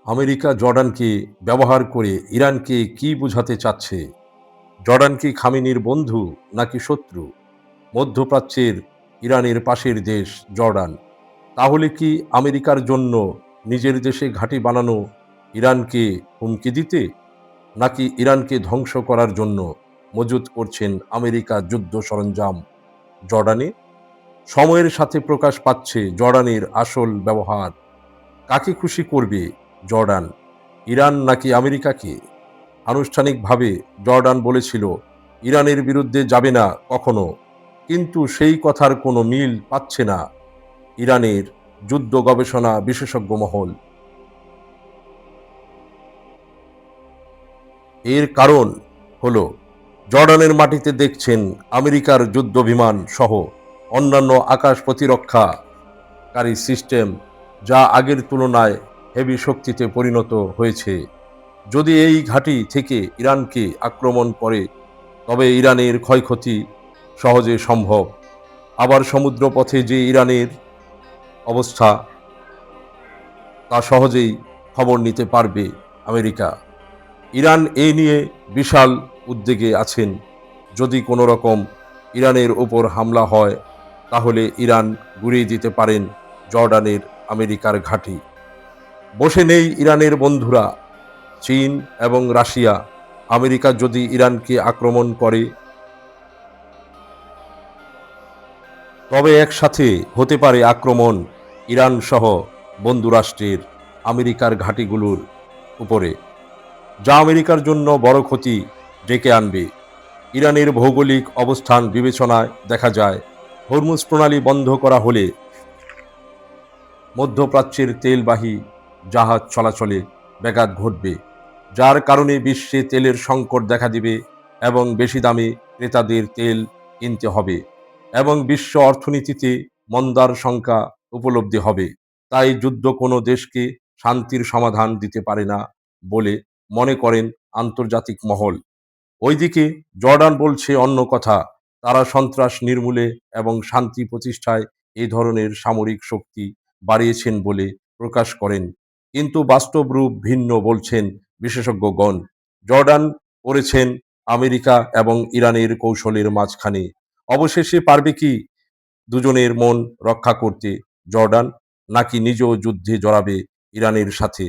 America জর্ডানকে ব্যবহার করে ইরানকে কি বোঝাতে চাচ্ছে? জর্ডান কি খামেনির বন্ধু নাকি শত্রু? মধ্যপ্রাচ্যের ইরানের পাশের দেশ জর্ডান। তাহলে কি আমেরিকার জন্য নিজের দেশে ঘাঁটি বানানো ইরানকে হুমকি দিতে? নাকি ইরানকে ধ্বংস করার জন্য মজুত করছেন আমেরিকা যুদ্ধ সরঞ্জাম জর্ডানে? সময়ের সাথে প্রকাশ পাচ্ছে জর্ডানের আসল ব্যবহার। কাকে খুশি করবে জর্ডান, ইরান নাকি আমেরিকাকে? আনুষ্ঠানিকভাবে জর্ডান বলেছিল ইরানের বিরুদ্ধে যাবে না কখনো, কিন্তু সেই কথার কোনো মিল পাচ্ছে না ইরানের যুদ্ধ গবেষণা বিশেষজ্ঞ মহল। এর কারণ হলো জর্ডানের মাটিতে দেখছেন আমেরিকার যুদ্ধ বিমান সহ অন্যান্য আকাশ প্রতিরক্ষাকারী সিস্টেম, যা আগের তুলনায় হেভি শক্তিতে পরিণত হয়েছে। যদি এই ঘাঁটি থেকে ইরানকে আক্রমণ করে তবে ইরানের ক্ষয়ক্ষতি সহজে সম্ভব। আবার সমুদ্রপথে যে ইরানের অবস্থা তা সহজেই খবর নিতে পারবে আমেরিকা। ইরান এই নিয়ে বিশাল উদ্বেগে আছেন। যদি কোনো রকম ইরানের উপর হামলা হয় তাহলে ইরান গুঁড়িয়ে দিতে পারেন জর্ডানের আমেরিকার ঘাঁটি। বসে নেই ইরানের বন্ধুরা চীন এবং রাশিয়া। আমেরিকা যদি ইরানকে আক্রমণ করে তবে একসাথে হতে পারে আক্রমণ ইরান সহ বন্ধু রাষ্ট্রের আমেরিকার ঘাঁটিগুলোর উপরে, যা আমেরিকার জন্য বড় ক্ষতি ডেকে আনবে। ইরানের ভৌগোলিক অবস্থান বিবেচনায় দেখা যায় হরমুজ প্রণালী বন্ধ করা হলে মধ্যপ্রাচ্যের তেলবাহী জাহাজ চলাচলে ব্যাঘাত ঘটবে, যার কারণে বিশ্বে তেলের সংকট দেখা দিবে এবং বেশি দামে ক্রেতাদের তেল কিনতে হবে এবং বিশ্ব অর্থনীতিতে মন্দার সংখ্যা উপলব্ধি হবে। তাই যুদ্ধ কোনো দেশকে শান্তির সমাধান দিতে পারে না বলে মনে করেন আন্তর্জাতিক মহল। ওইদিকে জর্ডান বলছে অন্য কথা। তারা সন্ত্রাস নির্মূলে এবং শান্তি প্রতিষ্ঠায় এই ধরনের সামরিক শক্তি বাড়িয়েছেন বলে প্রকাশ করেন, কিন্তু বাস্তব রূপ ভিন্ন বলছেন বিশেষজ্ঞগণ। জর্ডান পড়েছেন আমেরিকা এবং ইরানের কৌশলের মাঝখানে। অবশেষে পারবে কি দুজনের মন রক্ষা করতে জর্ডান, নাকি নিজেও যুদ্ধে জড়াবে ইরানের সাথে?